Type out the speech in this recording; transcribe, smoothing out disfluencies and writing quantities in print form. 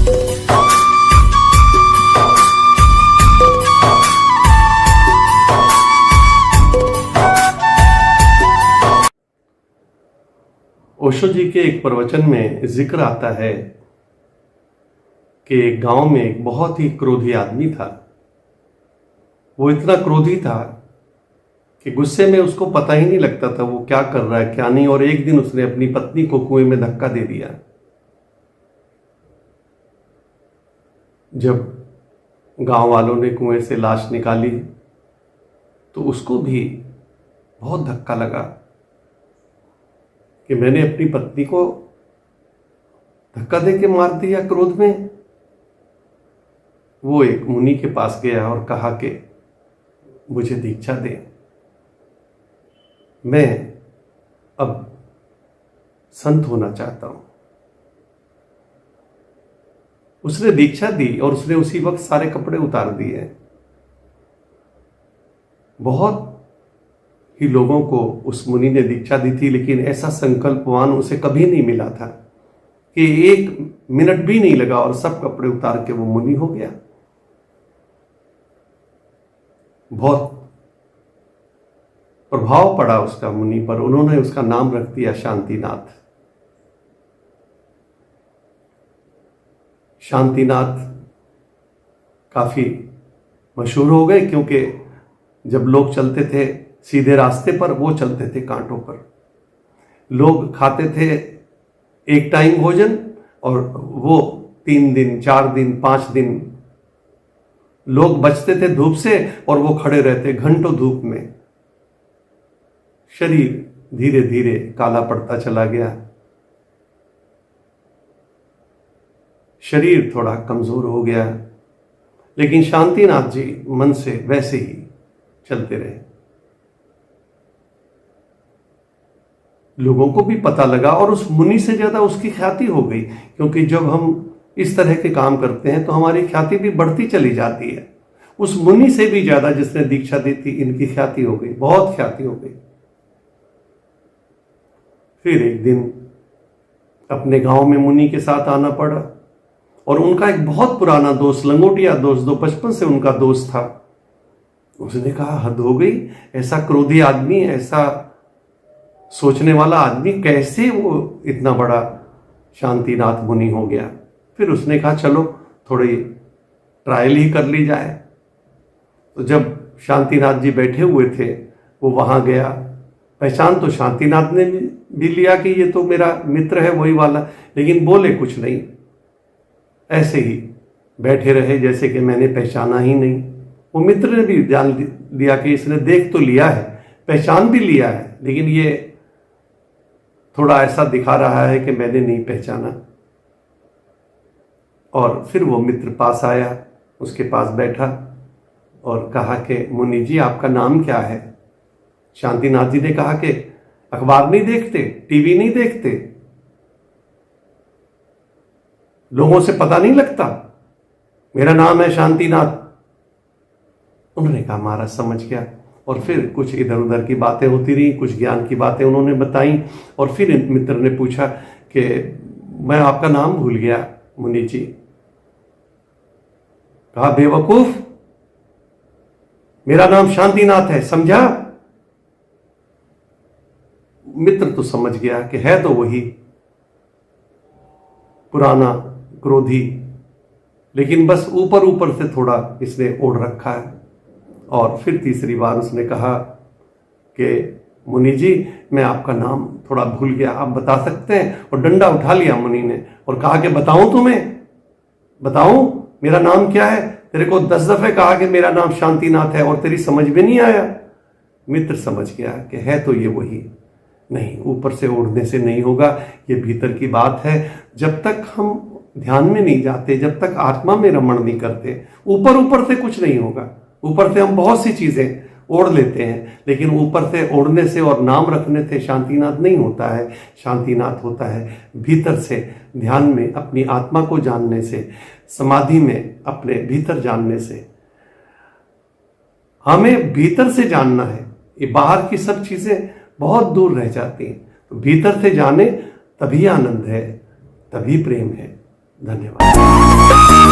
ओशो जी के एक प्रवचन में जिक्र आता है कि एक गांव में एक बहुत ही क्रोधी आदमी था। वो इतना क्रोधी था कि गुस्से में उसको पता ही नहीं लगता था वो क्या कर रहा है क्या नहीं। और एक दिन उसने अपनी पत्नी को कुएं में धक्का दे दिया। जब गांव वालों ने कुएं से लाश निकाली तो उसको भी बहुत धक्का लगा कि मैंने अपनी पत्नी को धक्का दे के मार दिया क्रोध में। वो एक मुनि के पास गया और कहा कि मुझे दीक्षा दे, मैं अब संत होना चाहता हूं। उसने दीक्षा दी और उसने उसी वक्त सारे कपड़े उतार दिए। बहुत ही लोगों को उस मुनि ने दीक्षा दी थी, लेकिन ऐसा संकल्पवान उसे कभी नहीं मिला था कि एक मिनट भी नहीं लगा और सब कपड़े उतार के वो मुनि हो गया। बहुत प्रभाव पड़ा उसका मुनि पर। उन्होंने उसका नाम रख दिया शांतिनाथ। शांतिनाथ काफी मशहूर हो गए क्योंकि जब लोग चलते थे सीधे रास्ते पर, वो चलते थे कांटों पर। लोग खाते थे एक टाइम भोजन और वो 3 दिन 4 दिन 5 दिन लोग बचते थे धूप से और वो खड़े रहते घंटों धूप में। शरीर धीरे धीरे काला पड़ता चला गया, शरीर थोड़ा कमजोर हो गया, लेकिन शांतिनाथ जी मन से वैसे ही चलते रहे। लोगों को भी पता लगा और उस मुनि से ज्यादा उसकी ख्याति हो गई, क्योंकि जब हम इस तरह के काम करते हैं तो हमारी ख्याति भी बढ़ती चली जाती है। उस मुनि से भी ज्यादा जिसने दीक्षा दी थी इनकी ख्याति हो गई, बहुत ख्याति हो गई। फिर एक दिन अपने गांव में मुनि के साथ आना पड़ा और उनका एक बहुत पुराना दोस्त, लंगोटिया दोस्त, जो बचपन से उनका दोस्त था, उसने कहा हद हो गई, ऐसा क्रोधी आदमी, ऐसा सोचने वाला आदमी कैसे वो इतना बड़ा शांतिनाथ मुनि हो गया। फिर उसने कहा चलो थोड़ी ट्रायल ही कर ली जाए। तो जब शांतिनाथ जी बैठे हुए थे वो वहां गया। पहचान तो शांतिनाथ ने भी लिया कि ये तो मेरा मित्र है वही वाला, लेकिन बोले कुछ नहीं, ऐसे ही बैठे रहे जैसे कि मैंने पहचाना ही नहीं। वो मित्र ने भी जान लिया कि इसने देख तो लिया है, पहचान भी लिया है, लेकिन ये थोड़ा ऐसा दिखा रहा है कि मैंने नहीं पहचाना। और फिर वो मित्र पास आया, उसके पास बैठा और कहा कि मुनि जी आपका नाम क्या है? शांतिनाथ जी ने कहा कि अखबार नहीं देखते, टीवी नहीं देखते, लोगों से पता नहीं लगता, मेरा नाम है शांतिनाथ। उन्होंने कहा महाराज समझ गया। और फिर कुछ इधर उधर की बातें होती रही, कुछ ज्ञान की बातें उन्होंने बताई। और फिर मित्र ने पूछा कि मैं आपका नाम भूल गया मुनि जी। कहा बेवकूफ, मेरा नाम शांतिनाथ है, समझा? मित्र तो समझ गया कि है तो वही पुराना क्रोधी, लेकिन बस ऊपर ऊपर से थोड़ा इसने ओढ़ रखा है। और फिर तीसरी बार उसने कहा कि मुनि जी मैं आपका नाम थोड़ा भूल गया, आप बता सकते हैं? और डंडा उठा लिया मुनि ने और कहा कि बताऊं तुम्हें, बताऊं मेरा नाम क्या है? तेरे को 10 दफे कहा कि मेरा नाम शांतिनाथ है और तेरी समझ में नहीं आया। मित्र समझ गया कि है तो ये वही। नहीं, ऊपर से ओढ़ने से नहीं होगा, ये भीतर की बात है। जब तक हम ध्यान में नहीं जाते, जब तक आत्मा में रमण नहीं करते, ऊपर ऊपर से कुछ नहीं होगा। ऊपर से हम बहुत सी चीजें ओढ़ लेते हैं, लेकिन ऊपर से ओढ़ने से और नाम रखने से शांतिनाथ नहीं होता है। शांतिनाथ होता है भीतर से, ध्यान में अपनी आत्मा को जानने से, समाधि में अपने भीतर जानने से। हमें भीतर से जानना है, ये बाहर की सब चीजें बहुत दूर रह जाती हैं। तो भीतर से जाने तभी आनंद है, तभी प्रेम है। धन्यवाद।